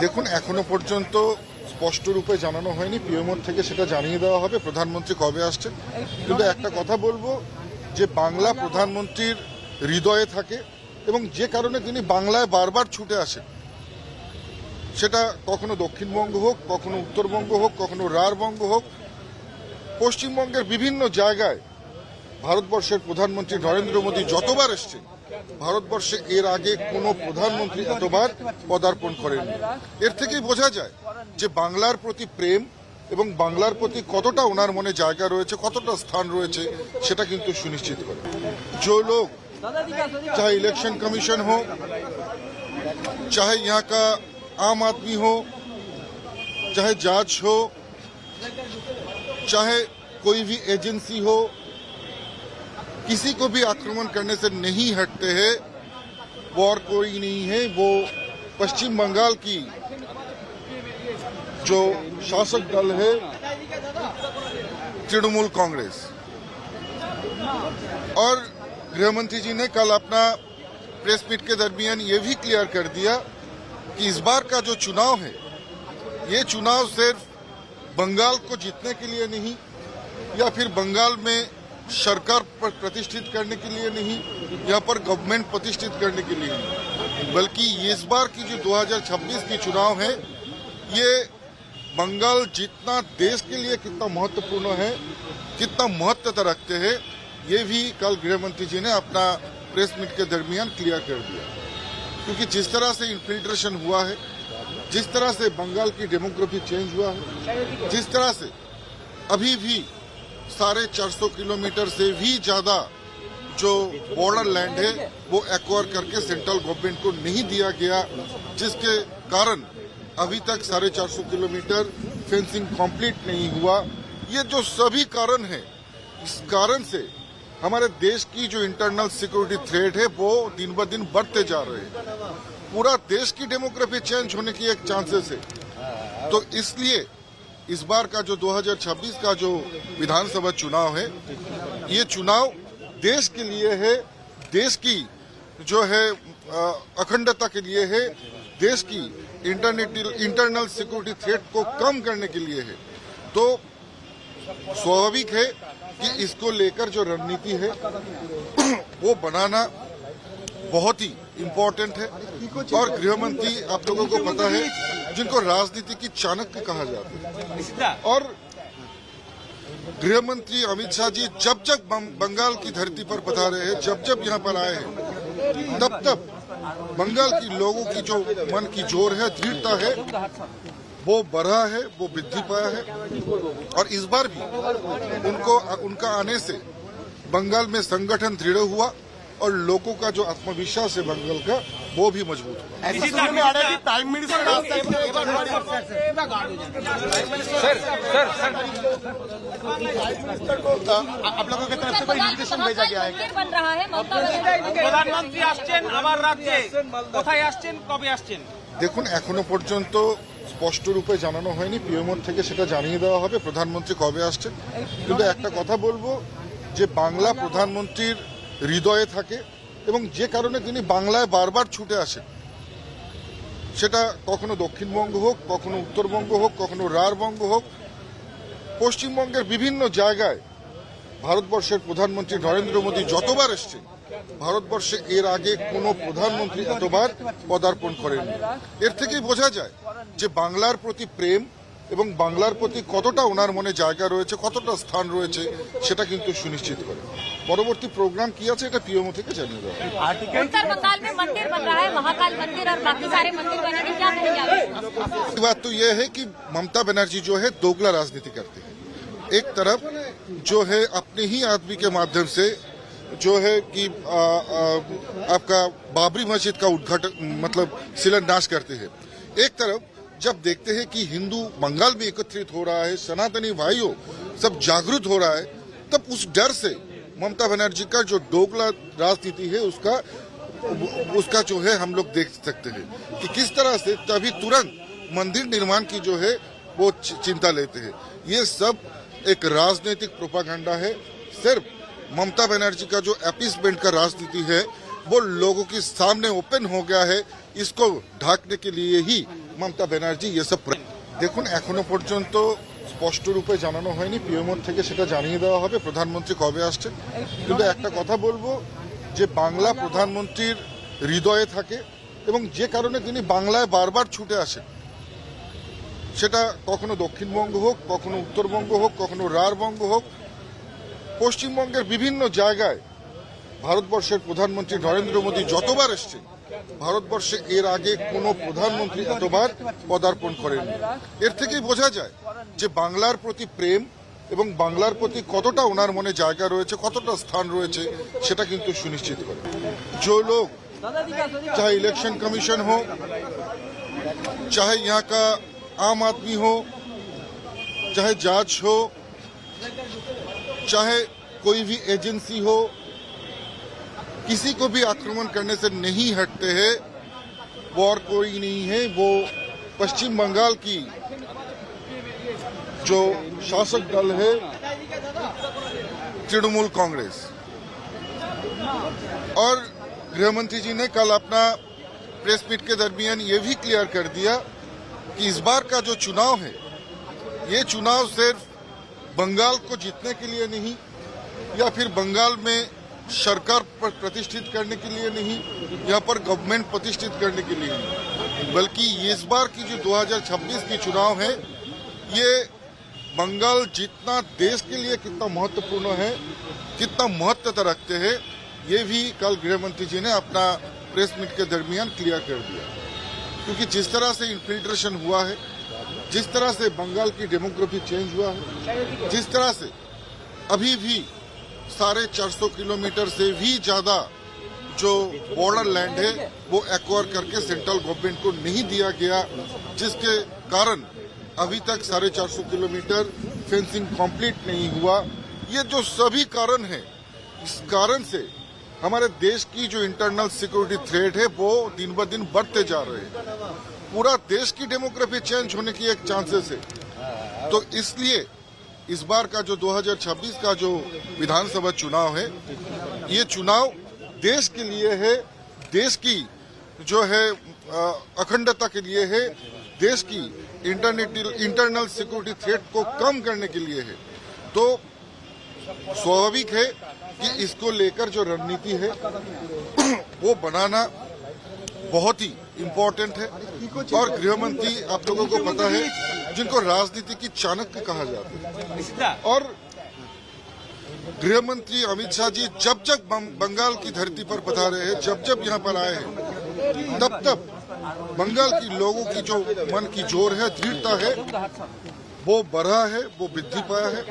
দেখুন এখনো পর্যন্ত স্পষ্ট রূপে জানানো হয়নি, পিএমওর থেকে সেটা জানিয়ে দেওয়া হবে প্রধানমন্ত্রী কবে আসছেন। কিন্তু একটা কথা বলবো যে বাংলা প্রধানমন্ত্রীর হৃদয়ে থাকে এবং যে কারণে তিনি বাংলায় বারবার ছুটে আসেন, সেটা কখনো দক্ষিণবঙ্গ হোক, কখনো উত্তরবঙ্গ হোক, কখনো রাঢ়বঙ্গ হোক, পশ্চিমবঙ্গের বিভিন্ন জায়গায় ভারতবর্ষের প্রধানমন্ত্রী নরেন্দ্র মোদী যতবার এসছেন, ভারতবর্ষে এর আগে কোনো প্রধানমন্ত্রী এতবার পদার্পণ করেননি। এর থেকেই বোঝা যায় যে বাংলার প্রতি প্রেম এবং বাংলার প্রতি কতটা ওনার মনে জায়গা রয়েছে, কতটা স্থান রয়েছে, সেটা কিন্তু সুনিশ্চিত করে। जो लोग चाहे इलेक्शन कमीशन हो, चाहे यहाँ का आम आदमी हो, चाहे जांच हो, चाहे कोई भी एजेंसी हो, किसी को भी आक्रमण करने से नहीं हटते हैं, वो और कोई नहीं है, वो पश्चिम बंगाल की जो शासक दल है तृणमूल कांग्रेस। और गृहमंत्री जी ने कल अपना प्रेस मीट के दरमियान ये भी क्लियर कर दिया कि इस बार का जो चुनाव है, ये चुनाव सिर्फ बंगाल को जीतने के लिए नहीं, या फिर बंगाल में सरकार पर प्रतिष्ठित करने के लिए नहीं, यहाँ पर गवर्नमेंट प्रतिष्ठित करने के लिए नहीं, बल्कि इस बार की जो 2026 की चुनाव है, ये बंगाल जीतना देश के लिए कितना महत्वपूर्ण है, कितना महत्वता रखते हैं, ये भी कल गृहमंत्री जी ने अपना प्रेस मीट के दरमियान क्लियर कर दिया। क्योंकि जिस तरह से इन्फिल्ट्रेशन हुआ है, जिस तरह से बंगाल की डेमोग्राफी चेंज हुआ है, जिस तरह से अभी भी 450 किलोमीटर से भी ज्यादा जो बॉर्डर लैंड है वो एक्वायर करके सेंट्रल गवर्नमेंट को नहीं दिया गया, जिसके कारण अभी तक 450 किलोमीटर फेंसिंग कंप्लीट नहीं हुआ। ये जो सभी कारण है, इस कारण से हमारे देश की जो इंटरनल सिक्योरिटी थ्रेट है वो दिन ब दिन बढ़ते जा रहे हैं। पूरा देश की डेमोग्राफी चेंज होने की एक चांसेस है। तो इसलिए इस बार का जो 2026 का जो विधानसभा चुनाव है, ये चुनाव देश के लिए है, देश की जो है अखंडता के लिए है, देश की इंटरनल सिक्योरिटी थ्रेट को कम करने के लिए है। तो स्वाभाविक है कि इसको लेकर जो रणनीति है वो बनाना बहुत ही इम्पोर्टेंट है। और गृहमंत्री आप लोगों को पता है, जिनको राजनीति की चाणक्य कहा जाता है, और गृहमंत्री अमित शाह जी जब जब बंगाल की धरती पर पधारे हैं, जब जब यहाँ पर आए हैं, तब तब बंगाल की लोगों की जो मन की जोर है, दृढ़ता है, वो बढ़ा है, वो वृद्धि पाया है। और इस बार भी उनका आने से बंगाल में संगठन दृढ़ हुआ और लोगों का जो आत्मविश्वास है बंगाल का, वो भी मजबूत हुआ। आप लोगों की तरफ से कोई निर्देशन भेजा गया है? बन रहा है প্রধানমন্ত্রী আসছেন আমার রাজ্যে, কোথায় আসছেন, কবে আসছেন? দেখুন এখনো পর্যন্ত স্পষ্ট রূপে জানানো হয়নি, পিএমওর থেকে সেটা জানিয়ে দেওয়া হবে প্রধানমন্ত্রী কবে আসছেন। কিন্তু একটা কথা বলবো যে বাংলা প্রধানমন্ত্রীর হৃদয়ে থাকে এবং যে কারণে তিনি বাংলায় বারবার ছুটে আসেন, সেটা কখনো দক্ষিণবঙ্গ হোক, কখনো উত্তরবঙ্গ হোক, কখনো রাঢ়বঙ্গ হোক, পশ্চিমবঙ্গের বিভিন্ন জায়গায় ভারতবর্ষের প্রধানমন্ত্রী নরেন্দ্র মোদী যতবার এসছেন, ভারতবর্ষে এর আগে কোনো প্রধানমন্ত্রী এতবার পদার্পণ করেননি। এর থেকেই বোঝা যায় যে বাংলার প্রতি প্রেম এবং বাংলার প্রতি কতটা ওনার মনে জায়গা রয়েছে, কতটা স্থান রয়েছে, সেটা কিন্তু সুনিশ্চিত করে। পরবর্তী প্রোগ্রাম কি আছে এটা পিএমও থেকে জানিয়ে দেওয়া হবে। उत्तर बंगाल में मंदिर बन रहा है, महाकाल मंदिर और बाकी सारे मंदिर बनेंगे, क्या कहेंगे आप? बात तो यह है कि ममता बनर्जी जो है दोगला राजनीति करते हैं। एक तरफ जो है अपने ही आदमी के माध्यम से जो है कि आपका बाबरी मस्जिद का उद्घाटन मतलब शिलान्यास करते हैं। एक तरफ जब देखते हैं कि हिंदू बंगाल में एकत्रित हो रहा है, सनातनी भाइयों सब जागरूक हो रहा है, तब उस डर से ममता बनर्जी का जो दोगला राजनीति है उसका जो है हम लोग देख सकते हैं कि किस तरह से तभी तुरंत मंदिर निर्माण की जो है वो चिंता लेते हैं। ये सब एक राजनीतिक प्रोपागेंडा है। सिर्फ ममता बनर्जी का जो अपीसमेंट का राजनीति है वो लोगों के सामने ओपन हो गया है, इसको ढांकने के लिए ही মমতা ব্যানার্জি এসব দেখুন এখনো পর্যন্ত স্পষ্ট রূপে জানানো হয়নি, পিএমওর থেকে সেটা জানিয়ে দেওয়া হবে প্রধানমন্ত্রী কবে আসছেন। কিন্তু একটা কথা বলবো যে বাংলা প্রধানমন্ত্রীর হৃদয়ে থাকে এবং যে কারণে তিনি বাংলায় বারবার ছুটে আসেন, সেটা কখনো দক্ষিণবঙ্গ হোক, কখনো উত্তরবঙ্গ হোক, কখনো রাঢ়বঙ্গ হোক, পশ্চিমবঙ্গের বিভিন্ন জায়গায় ভারতবর্ষের প্রধানমন্ত্রী নরেন্দ্র মোদী যতবার এসছেন, ভারতবর্ষে এর আগে কোনো প্রধানমন্ত্রী এতবার পদার্পণ করেননি। এর থেকেই বোঝা যায় যে বাংলার প্রতি প্রেম এবং বাংলার প্রতি কতটা ওনার মনে জায়গা রয়েছে, কতটা স্থান রয়েছে, সেটা কিন্তু সুনিশ্চিত করে। जो लोग चाहे इलेक्शन कमीशन हो, चाहे यहाँ का आम आदमी हो, चाहे जांच हो, चाहे कोई भी एजेंसी हो, किसी को भी आक्रमण करने से नहीं हटते हैं, वो और कोई नहीं है, वो पश्चिम बंगाल की जो शासक दल है तृणमूल कांग्रेस। और गृहमंत्री जी ने कल अपना प्रेस मीट के दरमियान ये भी क्लियर कर दिया कि इस बार का जो चुनाव है, ये चुनाव सिर्फ बंगाल को जीतने के लिए नहीं, या फिर बंगाल में सरकार पर प्रतिष्ठित करने के लिए नहीं, यहाँ पर गवर्नमेंट प्रतिष्ठित करने के लिए नहीं, बल्कि इस बार की जो 2026 की चुनाव है, ये बंगाल जीतना देश के लिए कितना महत्वपूर्ण है, कितना महत्वता रखते हैं, ये भी कल गृहमंत्री जी ने अपना प्रेस मीट के दरमियान क्लियर कर दिया। क्योंकि जिस तरह से इन्फिल्ट्रेशन हुआ है, जिस तरह से बंगाल की डेमोग्राफी चेंज हुआ है, जिस तरह से अभी भी 450 किलोमीटर से भी ज्यादा जो बॉर्डर लैंड है वो एक्वायर करके सेंट्रल गवर्नमेंट को नहीं दिया गया, जिसके कारण अभी तक 450 किलोमीटर फेंसिंग कंप्लीट नहीं हुआ। ये जो सभी कारण है, इस कारण से हमारे देश की जो इंटरनल सिक्योरिटी थ्रेट है वो दिन ब दिन बढ़ते जा रहे हैं। पूरा देश की डेमोग्राफी चेंज होने की एक चांसेस है। तो इसलिए इस बार का जो 2026 का जो विधानसभा चुनाव है, ये चुनाव देश के लिए है, देश की जो है अखंडता के लिए है, देश की इंटरनल सिक्योरिटी थ्रेट को कम करने के लिए है। तो स्वाभाविक है कि इसको लेकर जो रणनीति है वो बनाना बहुत ही इम्पोर्टेंट है। और गृहमंत्री आप लोगों को पता है, जिनको राजनीति की चाणक्य कहा जाता है, और गृहमंत्री अमित शाह जी जब जब बंगाल की धरती पर पधारे हैं, जब जब यहाँ पर आए हैं, तब तब बंगाल की लोगों की जो मन की जोर है, दृढ़ता है, वो बढ़ा है, वो वृद्धि पाया है।